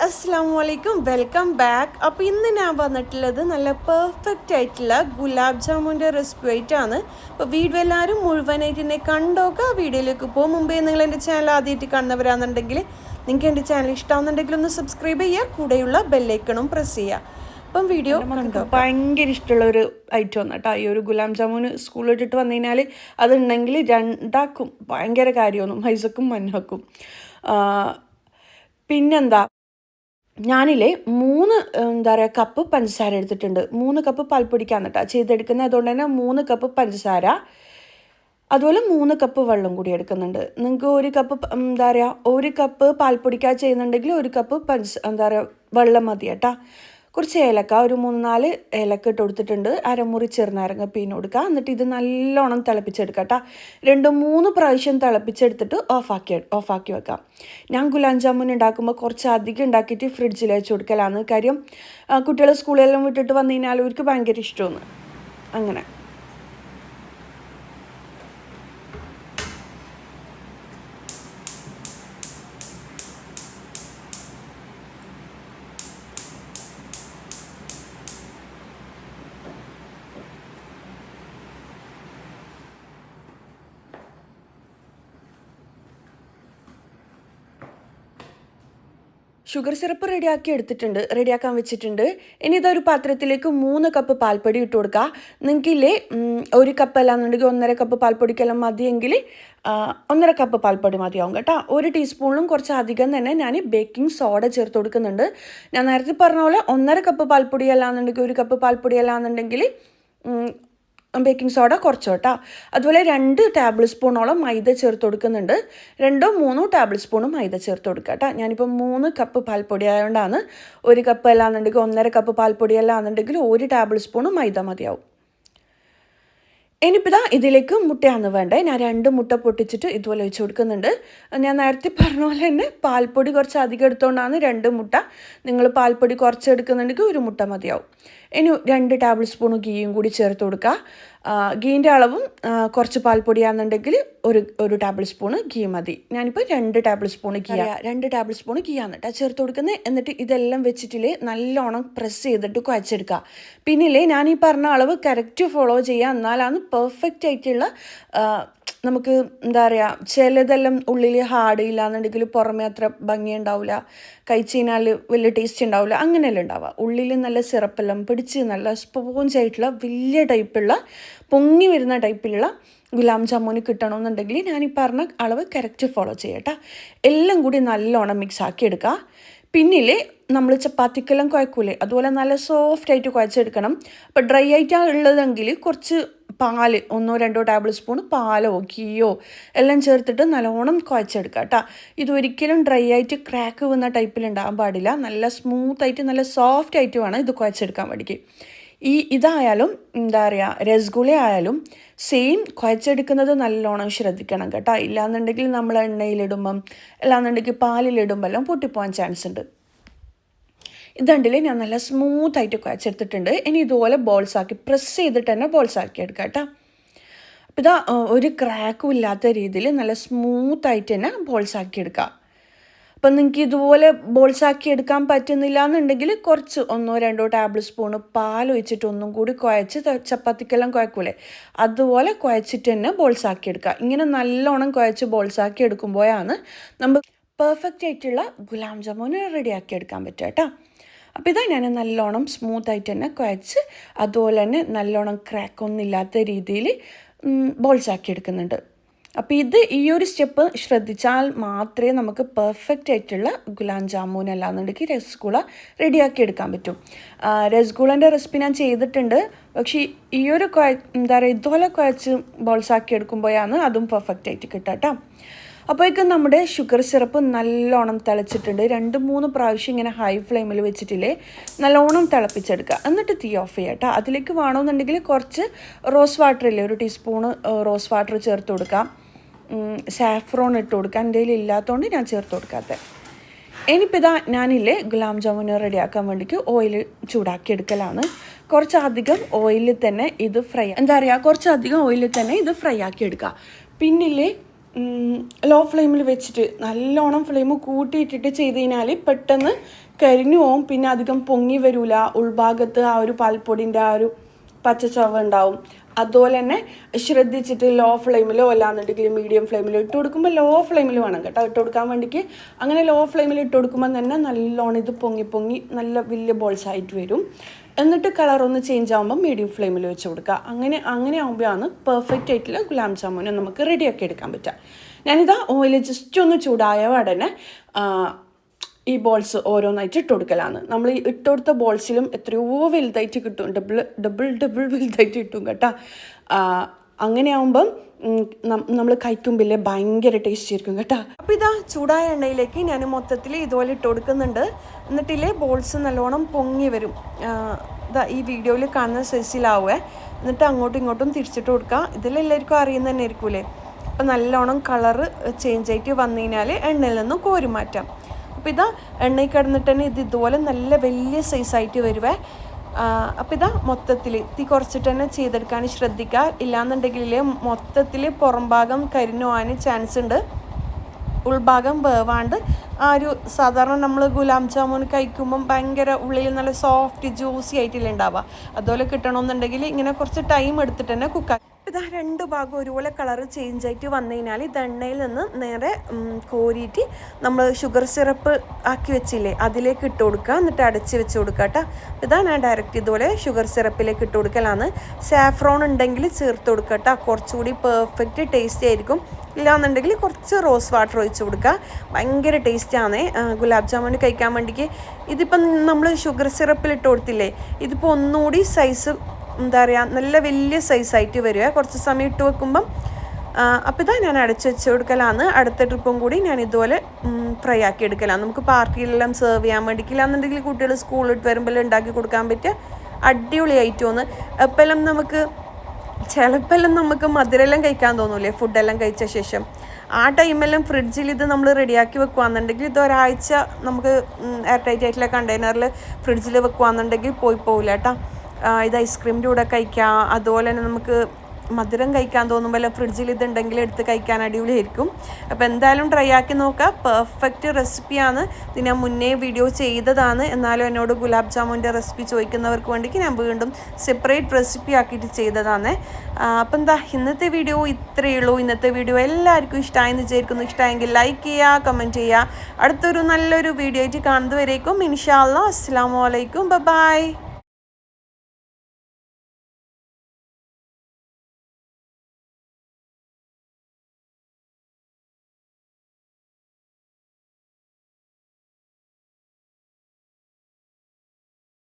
അസ്സലാമു അലൈക്കും, welcome back. അപ്പോൾ ഇന്ന് ഞാൻ വന്നിട്ടുള്ളത് നല്ല പെർഫെക്റ്റ് ആയിട്ടുള്ള ഗുലാബ് ജാമുൻ്റെ റെസിപ്പി ആയിട്ടാണ്. അപ്പോൾ വീഡിയോ എല്ലാവരും മുഴുവനായിട്ട് എന്നെ കണ്ടോക്കുക. വീഡിയോയിലേക്ക് പോകും മുമ്പേ നിങ്ങൾ എൻ്റെ ചാനൽ ആദ്യമായിട്ട് കാണുന്നവരാണെന്നുണ്ടെങ്കിൽ നിങ്ങൾക്ക് എൻ്റെ ചാനൽ ഇഷ്ടമാണെന്നുണ്ടെങ്കിൽ ഒന്ന് സബ്സ്ക്രൈബ് ചെയ്യുക, കൂടെയുള്ള ബെല്ലൈക്കണും പ്രസ് ചെയ്യുക. അപ്പം വീഡിയോ കണ്ടോ. ഭയങ്കര ഇഷ്ടമുള്ളൊരു ഐറ്റം ആണ് കേട്ടോ ഈ ഒരു ഗുലാബ് ജാമുന്. സ്കൂളിൽ ഇട്ടിട്ട് വന്നു കഴിഞ്ഞാൽ അതുണ്ടെങ്കിൽ രണ്ടാക്കും ഭയങ്കര കാര്യമൊന്നും, ഹൈസക്കും മൻഹക്കും. പിന്നെന്താ, ഞാനില്ലേ 3 കപ്പ് പഞ്ചസാര എടുത്തിട്ടുണ്ട്. 3 കപ്പ് പാൽപ്പൊടിക്കാണ് കേട്ടോ ചെയ്തെടുക്കുന്നത്. അതുകൊണ്ട് തന്നെ 3 കപ്പ് പഞ്ചസാര, അതുപോലെ 3 കപ്പ് വെള്ളം കൂടി എടുക്കുന്നുണ്ട്. നിങ്ങൾക്ക് 1 കപ്പ് പാൽപ്പൊടിക്കാ ചെയ്യുന്നുണ്ടെങ്കിൽ 1 കപ്പ് വെള്ളം മതി കേട്ടോ. കുറച്ച് ഏലക്ക, ഒരു 3-4 ഏലക്ക ഇട്ട് കൊടുത്തിട്ടുണ്ട്. അരമുറി ചെറുനാരങ്ങ പിഴിഞ്ഞ് കൊടുക്കുക. എന്നിട്ട് ഇത് നല്ലോണം തിളപ്പിച്ചെടുക്കുക കേട്ടോ. 2-3 പ്രാവശ്യം തിളപ്പിച്ചെടുത്തിട്ട് ഓഫാക്കി വെക്കാം. ഞാൻ ഗുലാബ് ജാമുൻ ഉണ്ടാക്കുമ്പോൾ കുറച്ച് അധികം ഉണ്ടാക്കിയിട്ട് ഫ്രിഡ്ജിൽ വെച്ച് കൊടുക്കലാണ്. കാര്യം കുട്ടികൾ സ്കൂളിലെല്ലാം വിട്ടിട്ട് വന്നു കഴിഞ്ഞാൽ അവർക്ക് ഭയങ്കര ഇഷ്ടമാണ് അങ്ങനെ. ഷുഗർ സിറപ്പ് റെഡിയാക്കാൻ വെച്ചിട്ടുണ്ട്. ഇനി ഇതൊരു പാത്രത്തിലേക്ക് 3 കപ്പ് പാൽപ്പൊടി ഇട്ട് കൊടുക്കുക. നിങ്ങൾക്കില്ലേ 1 കപ്പ് അല്ലാന്നുണ്ടെങ്കിൽ 1.5 കപ്പ് പാൽപ്പൊടിക്കെല്ലാം മതിയെങ്കിൽ 1.5 കപ്പ് പാൽപ്പൊടി മതിയാവും കേട്ടോ. 1 ടീസ്പൂണിലും കുറച്ച് അധികം തന്നെ ഞാൻ ബേക്കിംഗ് സോഡ ചേർത്ത് കൊടുക്കുന്നുണ്ട്. ഞാൻ നേരത്തെ പറഞ്ഞ പോലെ 1.5 കപ്പ് പാൽപ്പൊടി അല്ലാന്നുണ്ടെങ്കിൽ 1 കപ്പ് പാൽപ്പൊടി അല്ലാന്നുണ്ടെങ്കിൽ ബേക്കിംഗ് സോഡ കുറച്ച് കേട്ടോ. അതുപോലെ 2 ടേബിൾ സ്പൂണോളം മൈദ ചേർത്ത് കൊടുക്കുന്നുണ്ട്. 2-3 ടേബിൾ സ്പൂണും മൈദ ചേർത്ത് കൊടുക്കുക കേട്ടോ. ഞാനിപ്പോൾ 3 കപ്പ് പാൽപ്പൊടി ആയതുകൊണ്ടാണ്. 1 കപ്പ് അല്ലാന്നുണ്ടെങ്കിൽ 1.5 കപ്പ് പാൽപ്പൊടി അല്ലാന്നുണ്ടെങ്കിൽ 1 ടേബിൾ സ്പൂൺ മൈദ മതിയാവും. ഇനിയിപ്പോൾ ഇതിലേക്ക് മുട്ടയാണ് വേണ്ടത്. ഞാൻ 2 മുട്ട പൊട്ടിച്ചിട്ട് ഇതുപോലെ വെച്ച് കൊടുക്കുന്നുണ്ട്. ഞാൻ നേരത്തെ പറഞ്ഞ പോലെ തന്നെ പാൽപ്പൊടി കുറച്ച് അധികം എടുത്തുകൊണ്ടാണ് 2 മുട്ട. നിങ്ങൾ പാൽപ്പൊടി കുറച്ച് എടുക്കുന്നുണ്ടെങ്കിൽ 1 മുട്ട മതിയാവും. ഇനി 2 ടേബിൾ സ്പൂൺ ഗീയും കൂടി ചേർത്ത് കൊടുക്കുക. ഗീൻ്റെ അളവും കുറച്ച് പാൽപ്പൊടിയാണെന്നുണ്ടെങ്കിൽ 1 ടേബിൾ സ്പൂൺ ഗീ മതി. ഞാനിപ്പോൾ 2 ടേബിൾ സ്പൂൺ ഗീയാണ് കേട്ടോ ചേർത്ത് കൊടുക്കുന്നത്. എന്നിട്ട് ഇതെല്ലാം വെച്ചിട്ടില്ലേ നല്ലോണം പ്രസ് ചെയ്തിട്ട് കുഴച്ചെടുക്കുക. പിന്നില്ലേ ഞാൻ ഈ പറഞ്ഞ അളവ് കറക്റ്റ് ഫോളോ ചെയ്യുക. എന്നാലാണ് പെർഫെക്റ്റ് ആയിട്ടുള്ള നമുക്ക് ചിലതെല്ലാം ഉള്ളിൽ ഹാർഡ് ഇല്ലാന്നുണ്ടെങ്കിൽ പുറമേ അത്ര ഭംഗി ഉണ്ടാവില്ല, കഴിച്ച് കഴിഞ്ഞാൽ വലിയ ടേസ്റ്റ് ഉണ്ടാവില്ല, അങ്ങനെയല്ല ഉണ്ടാവുക. ഉള്ളിൽ നല്ല സിറപ്പെല്ലാം പിടിച്ച് നല്ല സ്പോഞ്ചായിട്ടുള്ള വലിയ ടൈപ്പുള്ള പൊങ്ങി വരുന്ന ടൈപ്പിലുള്ള ഗുലാബ് ജാമുന് കിട്ടണമെന്നുണ്ടെങ്കിൽ ഞാൻ ഈ പറഞ്ഞ അളവ് കറക്റ്റ് ഫോളോ ചെയ്യട്ടെ. എല്ലാം കൂടി നല്ലോണം മിക്സ് ആക്കി എടുക്കുക. പിന്നില്ലേ നമ്മൾ ചപ്പാത്തിക്കെല്ലാം കുഴക്കൂലേ അതുപോലെ നല്ല സോഫ്റ്റായിട്ട് കുഴച്ചെടുക്കണം. അപ്പോൾ ഡ്രൈ ആയിട്ടാണ് ഉള്ളതെങ്കിൽ കുറച്ച് പാല് 1-2 ടേബിൾ സ്പൂൺ പാലോ ഗീയോ എല്ലാം ചേർത്തിട്ട് നല്ലോണം കുഴച്ചെടുക്കുക കേട്ടോ. ഇതൊരിക്കലും ഡ്രൈ ആയിട്ട് ക്രാക്ക് വന്ന ടൈപ്പിലുണ്ടാകാൻ പാടില്ല. നല്ല സ്മൂത്തായിട്ട് നല്ല സോഫ്റ്റ് ആയിട്ട് വേണം ഇത് കുഴച്ചെടുക്കാൻ വേണ്ടിക്ക്. ഇതായാലും രസഗുള ആയാലും സെയിം കുഴച്ചെടുക്കുന്നത് നല്ലോണം ശ്രദ്ധിക്കണം കേട്ടോ. ഇല്ലാന്നുണ്ടെങ്കിൽ നമ്മൾ എണ്ണയിലിടുമ്പം അല്ലാന്നുണ്ടെങ്കിൽ പാലിലിടുമ്പോൾ എല്ലാം പൊട്ടിപ്പോകാൻ ചാൻസ് ഉണ്ട്. ഇതുണ്ടല്ലേ ഞാൻ നല്ല സ്മൂത്തായിട്ട് കുഴച്ചെടുത്തിട്ടുണ്ട്. ഇനി ഇതുപോലെ ബോൾസാക്കി പ്രസ് ചെയ്തിട്ട് തന്നെ ബോൾസാക്കി എടുക്കാം കേട്ടോ. അപ്പോൾ ഇതാ ഒരു ക്രാക്കും ഇല്ലാത്ത രീതിയിൽ നല്ല സ്മൂത്തായിട്ട് തന്നെ ബോൾസാക്കി എടുക്കാം. അപ്പം നിങ്ങൾക്ക് ഇതുപോലെ ബോൾസാക്കി എടുക്കാൻ പറ്റുന്നില്ല എന്നുണ്ടെങ്കിൽ കുറച്ച് 1-2 ടേബിൾ സ്പൂൺ പാൽ ഒഴിച്ചിട്ട് ഒന്നും കൂടി കുഴച്ച് ചപ്പാത്തിക്കെല്ലാം കുഴക്കൂലേ അതുപോലെ കുഴച്ചിട്ട് തന്നെ ബോൾസാക്കി എടുക്കുക. ഇങ്ങനെ നല്ലോണം കുഴച്ച് ബോൾസാക്കി എടുക്കുമ്പോഴാണ് നമ്മൾ പെർഫെക്റ്റ് ആയിട്ടുള്ള ഗുലാബ് ജാമുൻ റെഡിയാക്കി എടുക്കാൻ പറ്റുക കേട്ടോ. അപ്പോൾ ഇതാ ഞാൻ നല്ലോണം സ്മൂത്തായിട്ട് തന്നെ കുഴച്ച് അതുപോലെ തന്നെ നല്ലോണം ക്രാക്കൊന്നും ഇല്ലാത്ത രീതിയിൽ ബോൾസാക്കി എടുക്കുന്നുണ്ട്. അപ്പോൾ ഈ ഒരു സ്റ്റെപ്പ് ശ്രദ്ധിച്ചാൽ മാത്രമേ നമുക്ക് പെർഫെക്റ്റ് ആയിട്ടുള്ള ഗുലാബ് ജാമുൻ അല്ലാന്നുണ്ടെങ്കിൽ രസഗുള റെഡിയാക്കി എടുക്കാൻ പറ്റും. രസഗുളൻ്റെ റെസിപ്പി ഞാൻ ചെയ്തിട്ടുണ്ട്. പക്ഷേ ഈ ഒരു ഇതുപോലെ കുഴച്ച് ബോൾസാക്കി എടുക്കുമ്പോഴാണ് അതും പെർഫെക്റ്റ് ആയിട്ട് കിട്ടുക കേട്ടോ. അപ്പോഴേക്കും നമ്മുടെ ഷുഗർ സിറപ്പ് നല്ലോണം തിളച്ചിട്ടുണ്ട്. 2-3 പ്രാവശ്യം ഇങ്ങനെ ഹൈ ഫ്ലെയിമിൽ വെച്ചിട്ടില്ലേ നല്ലോണം തിളപ്പിച്ചെടുക്കുക. എന്നിട്ട് തീ ഓഫ് ചെയ്യുക കേട്ടോ. അതിലേക്ക് വേണമെന്നുണ്ടെങ്കിൽ കുറച്ച് റോസ് വാട്ടർ ഇല്ലേ 1 ടീസ്പൂണ് റോസ് വാട്ടർ ചേർത്ത് കൊടുക്കാം. സാഫ്രോൺ ഇട്ട് കൊടുക്കുക. എൻ്റെ കയ്യിൽ ഇല്ലാത്തതുകൊണ്ട് ഞാൻ ചേർത്ത് കൊടുക്കാത്തത്. ഇനിയിപ്പോൾ ഇതാ ഞാനില്ലേ ഗുലാബ് ജാമുൻ റെഡിയാക്കാൻ വേണ്ടിയിട്ട് ഓയിൽ ചൂടാക്കി എടുക്കലാണ്. കുറച്ചധികം ഓയിലിൽ തന്നെ ഇത് കുറച്ചധികം ഓയിലിൽ തന്നെ ഇത് ഫ്രൈ ആക്കി എടുക്കുക. പിന്നില്ലേ ലോ ഫ്ലെയിമിൽ വെച്ചിട്ട് നല്ലോണം ഫ്ലെയിം കൂട്ടിയിട്ടിട്ട് ചെയ്ത് കഴിഞ്ഞാൽ പെട്ടെന്ന് കരിഞ്ഞു പോവും. പിന്നെ അധികം പൊങ്ങി വരില്ല. ഉൾഭാഗത്ത് ആ ഒരു പാൽപ്പൊടിൻ്റെ ആ ഒരു പച്ചച്ചവ ഉണ്ടാവും. അതുപോലെ തന്നെ ശ്രദ്ധിച്ചിട്ട് ലോ ഫ്ലെയിമിലോ അല്ലാന്നുണ്ടെങ്കിൽ മീഡിയം ഫ്ലെയിമിലോ ഇട്ട് കൊടുക്കുമ്പോൾ ലോ ഫ്ലെയിമിൽ വേണം കേട്ടോ ഇട്ട് കൊടുക്കാൻ വേണ്ടിക്ക്. അങ്ങനെ ലോ ഫ്ലെയിമിൽ ഇട്ട് കൊടുക്കുമ്പോൾ തന്നെ നല്ലോണം ഇത് പൊങ്ങി പൊങ്ങി നല്ല വലിയ ബോൾസ് ആയിട്ട് വരും. എന്നിട്ട് കളർ ഒന്ന് ചേഞ്ച് ആകുമ്പോൾ മീഡിയം ഫ്ലെയിമിൽ വെച്ച് കൊടുക്കുക. അങ്ങനെ ആകുമ്പോഴാണ് പെർഫെക്റ്റ് ആയിട്ടുള്ള ഗുലാബ് ജാമുന് നമുക്ക് റെഡിയാക്കി എടുക്കാൻ പറ്റുക. ഞാനിതാ ഓയിൽ ജസ്റ്റ് ഒന്ന് ചൂടായ ഉടനെ ഈ ബോൾസ് ഓരോന്നായിട്ട് ഇട്ട് കൊടുക്കലാണ്. നമ്മൾ ഈ ഇട്ട് കൊടുത്ത ബോൾസിലും എത്രയോ വലുതായിട്ട് കിട്ടും, ഡബിൾ വലുതായിട്ട് കിട്ടും കേട്ടോ. അങ്ങനെ ആകുമ്പം നമ്മൾ കഴിക്കുമ്പില്ലേ ഭയങ്കര ടേസ്റ്റ് ആയിരിക്കും കേട്ടോ. അപ്പോൾ ഇതാ ചൂടായ എണ്ണയിലേക്ക് ഞാൻ മൊത്തത്തിൽ ഇതുപോലെ ഇട്ട് കൊടുക്കുന്നുണ്ട്. എന്നിട്ടില്ലേ ബോൾസ് നല്ലോണം പൊങ്ങി വരും. ഇതാ ഈ വീഡിയോയിൽ കാണുന്ന സൈസിലാവേ. എന്നിട്ട് അങ്ങോട്ടും ഇങ്ങോട്ടും തിരിച്ചിട്ട് കൊടുക്കുക. ഇതിലെല്ലാവർക്കും അറിയുന്ന തന്നെ ആയിരിക്കൂലേ. അപ്പോൾ നല്ലോണം കളറ് ചേഞ്ച് ആയിട്ട് വന്നു കഴിഞ്ഞാൽ എണ്ണയിൽ നിന്നും കോരി മാറ്റാം. അപ്പോൾ ഇതാ എണ്ണയിൽ കിടന്നിട്ട് തന്നെ ഇതുപോലെ നല്ല വലിയ സൈസായിട്ട് വരുവേ. അപ്പോൾ ഇതാ മൊത്തത്തിൽ തീ കുറച്ചിട്ട് തന്നെ ചെയ്തെടുക്കാൻ ശ്രദ്ധിക്കുക. ഇല്ലാന്നുണ്ടെങ്കിൽ മൊത്തത്തിൽ പുറം ഭാഗം കരിഞ്ഞു പോകാൻ ചാൻസ് ഉണ്ട്. ഉൾഭാഗം വേവാണ്ട് ആ ഒരു സാധാരണ നമ്മൾ ഗുലാബ് ജാമുൻ കഴിക്കുമ്പം ഭയങ്കര ഉള്ളിൽ നല്ല സോഫ്റ്റ് ജ്യൂസി ആയിട്ടില്ല ഉണ്ടാവുക. അതുപോലെ കിട്ടണമെന്നുണ്ടെങ്കിൽ ഇങ്ങനെ കുറച്ച് ടൈം എടുത്തിട്ട് തന്നെ കുക്കാക്കി. ഇതാ രണ്ട് ഭാഗം ഒരുപോലെ കളറ് ചേഞ്ച് ആയിട്ട് വന്നു കഴിഞ്ഞാൽ ഇത് എണ്ണയിൽ നിന്ന് നേരെ കോരിയിട്ട് നമ്മൾ ഷുഗർ സിറപ്പ് ആക്കി വെച്ചില്ലേ അതിലേക്ക് ഇട്ട് കൊടുക്കുക. എന്നിട്ട് അടച്ച് വെച്ച് കൊടുക്കുക കേട്ടോ. ഇതാ ഞാൻ ഡയറക്റ്റ് ഇതുപോലെ ഷുഗർ സിറപ്പിലേക്ക് ഇട്ട് കൊടുക്കലാണ്. സാഫ്രോൺ ഉണ്ടെങ്കിൽ ചേർത്ത് കൊടുക്കുക കേട്ടോ. കുറച്ചുകൂടി പെർഫെക്റ്റ് ടേസ്റ്റി ആയിരിക്കും. ഇല്ലാന്നുണ്ടെങ്കിൽ കുറച്ച് റോസ് വാട്ടർ ഒഴിച്ച് കൊടുക്കുക. ഭയങ്കര ടേസ്റ്റാണ് ഗുലാബ് ജാമുൻ കഴിക്കാൻ വേണ്ടിക്ക്. ഇതിപ്പം നമ്മൾ ഷുഗർ സിറപ്പിൽ ഇട്ട് കൊടുത്തില്ലേ, ഇതിപ്പോൾ ഒന്നുകൂടി സൈസ് എന്താ പറയുക നല്ല വലിയ സൈസായിട്ട് വരിക കുറച്ച് സമയം ഇട്ട് വെക്കുമ്പം. അപ്പോൾ ഇതാ ഞാൻ അടച്ച് വെച്ച് കൊടുക്കലാണ്. അടുത്ത ട്രിപ്പും കൂടി ഞാൻ ഇതുപോലെ ഫ്രൈ ആക്കി എടുക്കലാണ്. നമുക്ക് പാർട്ടിയിലെല്ലാം സെർവ് ചെയ്യാൻ വേണ്ടിക്കില്ല എന്നുണ്ടെങ്കിൽ കുട്ടികൾ സ്കൂളിൽ വരുമ്പോൾ ഉണ്ടാക്കി കൊടുക്കാൻ പറ്റിയ അടിപൊളി ഐറ്റമാണ്. എപ്പോഴും ചിലപ്പോഴെല്ലാം നമുക്ക് മധുരമെല്ലാം കഴിക്കാൻ തോന്നൂലേ ഫുഡെല്ലാം കഴിച്ച ശേഷം. ആ ടൈമെല്ലാം ഫ്രിഡ്ജിൽ ഇത് നമ്മൾ റെഡിയാക്കി വെക്കുകയാണെന്നുണ്ടെങ്കിൽ ഇത് ഒരാഴ്ച നമുക്ക് എയർ ടൈറ്റ് ആയിട്ടുള്ള കണ്ടെയ്നറിൽ ഫ്രിഡ്ജിൽ വെക്കുകയാണെന്നുണ്ടെങ്കിൽ പോവില്ല കേട്ടോ. ഇത് ഐസ്ക്രീമിൻ്റെ കൂടെ കഴിക്കാം. അതുപോലെ തന്നെ നമുക്ക് മധുരം കഴിക്കാൻ തോന്നുമ്പോൾ ഫ്രിഡ്ജിൽ ഇതുണ്ടെങ്കിൽ എടുത്ത് കഴിക്കാൻ അടിപൊളിയായിരിക്കും. അപ്പോൾ എന്തായാലും ട്രൈ ആക്കി നോക്കുക. പെർഫെക്റ്റ് റെസിപ്പിയാണ്. ഇത് ഞാൻ മുന്നേ വീഡിയോ ചെയ്തതാണ്. എന്നാലും എന്നോട് ഗുലാബ് ജാമുൻ്റെ റെസിപ്പി ചോദിക്കുന്നവർക്ക് വേണ്ടിക്ക് ഞാൻ വീണ്ടും സെപ്പറേറ്റ് റെസിപ്പി ആക്കിയിട്ട് ചെയ്തതാണ്. അപ്പം എന്താ ഇന്നത്തെ വീഡിയോ ഇത്രയേ ഉള്ളൂ. ഇന്നത്തെ വീഡിയോ എല്ലാവർക്കും ഇഷ്ടമായെന്ന് വിചാരിക്കുന്നു. ഇഷ്ടമായെങ്കിൽ ലൈക്ക് ചെയ്യുക, കമൻറ്റ് ചെയ്യുക. അടുത്തൊരു നല്ലൊരു വീഡിയോ ആയിട്ട് കാണുന്നതുവരേക്കും ഇൻഷാ അല്ലാഹ് അസ്സലാമു അലൈക്കും, ബൈ.